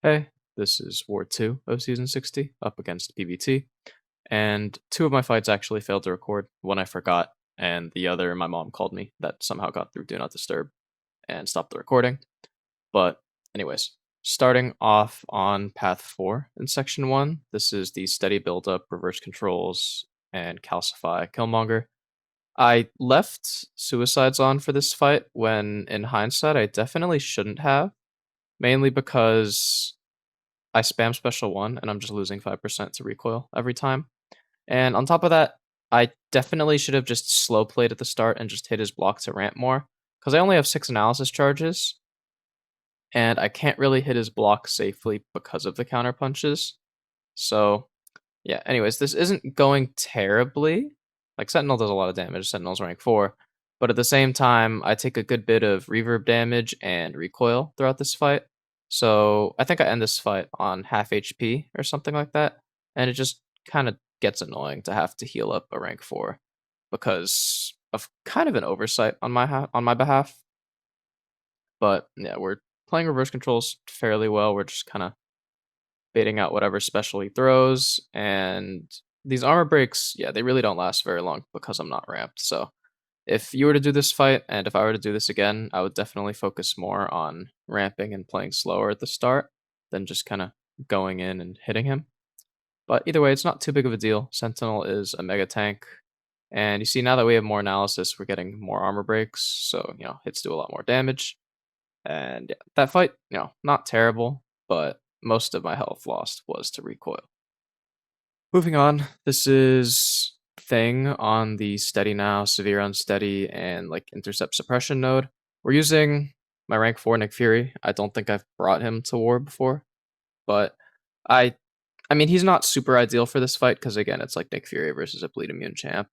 Hey, this is Ward 2 of Season 60, up against PBT, and two of my fights actually failed to record. One I forgot, and the other my mom called me that somehow got through Do Not Disturb and stopped the recording. But anyways, starting off on Path 4 in Section 1, this is the steady build-up, reverse controls, and calcify Killmonger. I left suicides on for this fight when, in hindsight, I definitely shouldn't have, mainly because I spam special 1 and I'm just losing 5% to recoil every time. And on top of that, I definitely should have just slow played at the start and just hit his block to ramp more, because I only have 6 analysis charges, and I can't really hit his block safely because of the counter punches. So, yeah, anyways, this isn't going terribly. Like, Sentinel does a lot of damage, Sentinel's rank 4, but at the same time, I take a good bit of reverb damage and recoil throughout this fight. So I think I end this fight on half HP or something like that, and it just kind of gets annoying to have to heal up a rank 4 because of kind of an oversight on my behalf. But yeah, we're playing reverse controls fairly well. We're just kind of baiting out whatever special he throws, and these armor breaks, yeah, they really don't last very long because I'm not ramped. So if you were to do this fight, and if I were to do this again, I would definitely focus more on ramping and playing slower at the start than just kind of going in and hitting him. But either way, it's not too big of a deal. Sentinel is a mega tank, and you see now that we have more analysis, we're getting more armor breaks, so hits do a lot more damage. And yeah, that fight, not terrible, but most of my health lost was to recoil. Moving on, this is Thing on the steady now, severe unsteady, and like intercept suppression node. We're using my rank 4 Nick Fury. I don't think I've brought him to war before, but I I mean he's not super ideal for this fight because again it's like Nick Fury versus a bleed immune champ.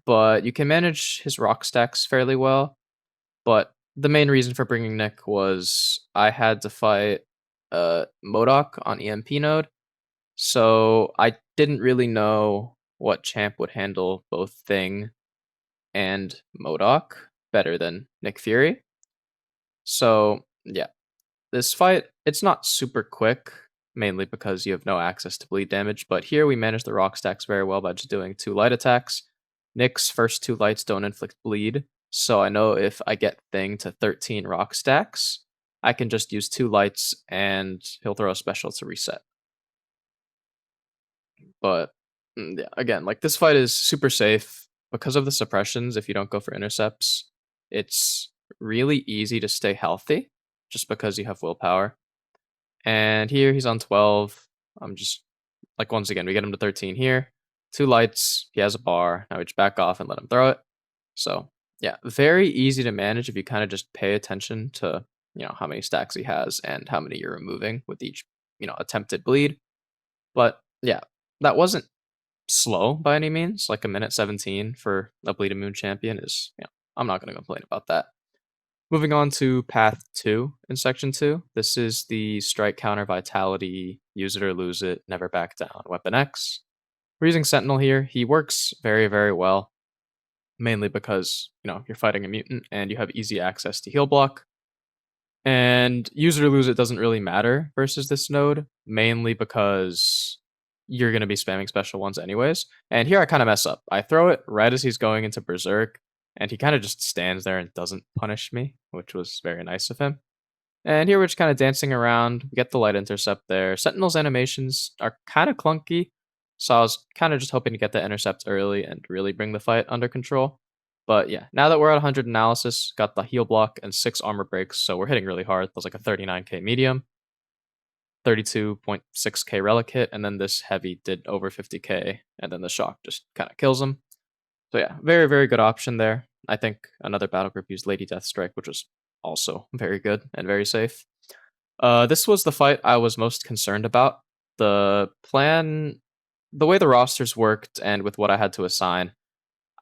But you can manage his rock stacks fairly well. But the main reason for bringing Nick was I had to fight Modok on EMP node, so I didn't really know what champ would handle both Thing and Modok better than Nick Fury. So yeah, this fight, it's not super quick, mainly because you have no access to bleed damage, but here we manage the rock stacks very well by just doing 2 light attacks. Nick's first 2 lights don't inflict bleed, so I know if I get Thing to 13 rock stacks, I can just use 2 lights and he'll throw a special to reset. But yeah, again, like this fight is super safe because of the suppressions. If you don't go for intercepts, it's really easy to stay healthy just because you have willpower. And here he's on 12. I'm just like, once again, we get him to 13 here. 2 lights, he has a bar. Now we just back off and let him throw it. So yeah, very easy to manage if you kind of just pay attention to how many stacks he has and how many you're removing with each attempted bleed. But yeah, that wasn't slow by any means. Like a minute 17 for a bleed immune champion is, I'm not going to complain about that. Moving on to Path 2 in Section 2. This is the Strike Counter Vitality, Use It or Lose It, Never Back Down, Weapon X. We're using Sentinel here. He works very, very well, mainly because, you're fighting a mutant and you have easy access to heal block. And Use It or Lose It doesn't really matter versus this node, mainly because you're going to be spamming special ones anyways. And here I kind of mess up. I throw it right as he's going into Berserk, and he kind of just stands there and doesn't punish me, which was very nice of him. And here we're just kind of dancing around. We get the light intercept there. Sentinel's animations are kind of clunky, so I was kind of just hoping to get the intercept early and really bring the fight under control. But yeah, now that we're at 100 analysis, got the heal block and 6 armor breaks, so we're hitting really hard. That was like a 39k medium, 32.6k relic hit, and then this heavy did over 50k, and then the shock just kind of kills him. So yeah, very, very good option there. I think another battle group used Lady Deathstrike, which was also very good and very safe. This was the fight I was most concerned about. The plan, the way the rosters worked, and with what I had to assign,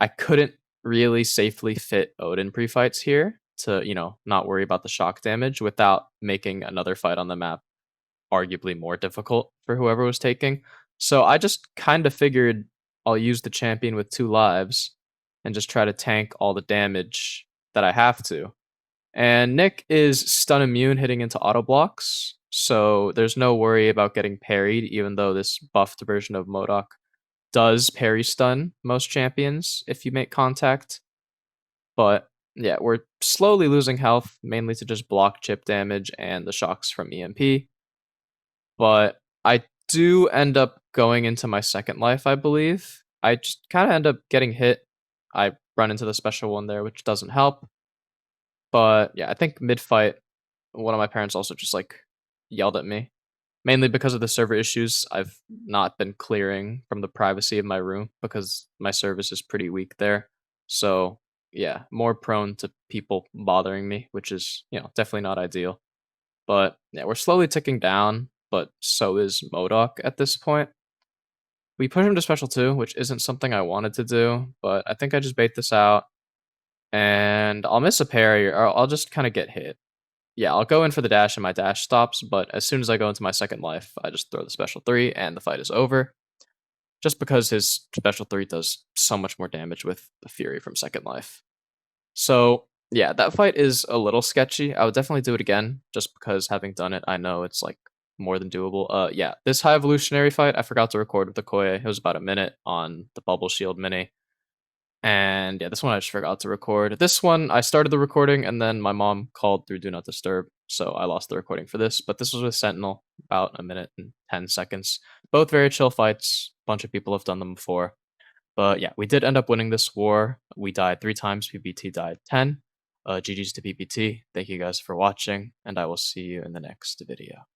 I couldn't really safely fit Odin pre-fights here to, not worry about the shock damage without making another fight on the map arguably more difficult for whoever was taking. So I just kind of figured I'll use the champion with 2 lives and just try to tank all the damage that I have to. And Nick is stun immune hitting into auto blocks, so there's no worry about getting parried, even though this buffed version of Modok does parry stun most champions if you make contact. But yeah, we're slowly losing health, mainly to just block chip damage and the shocks from EMP. But I do end up going into my second life, I believe. I just kind of end up getting hit. I run into the special one there, which doesn't help. But yeah, I think mid fight, one of my parents also just like yelled at me. Mainly because of the server issues, I've not been clearing from the privacy of my room because my service is pretty weak there. So yeah, more prone to people bothering me, which is, definitely not ideal. But yeah, we're slowly ticking down, but so is Modok at this point. We push him to special 2, which isn't something I wanted to do, but I think I just bait this out, and I'll miss a parry, or I'll just kind of get hit. Yeah, I'll go in for the dash and my dash stops, but as soon as I go into my second life, I just throw the special 3 and the fight is over. Just because his special 3 does so much more damage with the Fury from second life. So, yeah, that fight is a little sketchy. I would definitely do it again, just because having done it, I know it's like more than doable. Yeah, this high evolutionary fight, I forgot to record with the Koye. It was about a minute on the Bubble Shield Mini. And yeah, this one I just forgot to record. This one, I started the recording and then my mom called through Do Not Disturb, so I lost the recording for this. But this was with Sentinel, about a minute and 10 seconds. Both very chill fights. A bunch of people have done them before. But yeah, we did end up winning this war. We died 3 times, PBT died 10. GG's to PBT. Thank you guys for watching, and I will see you in the next video.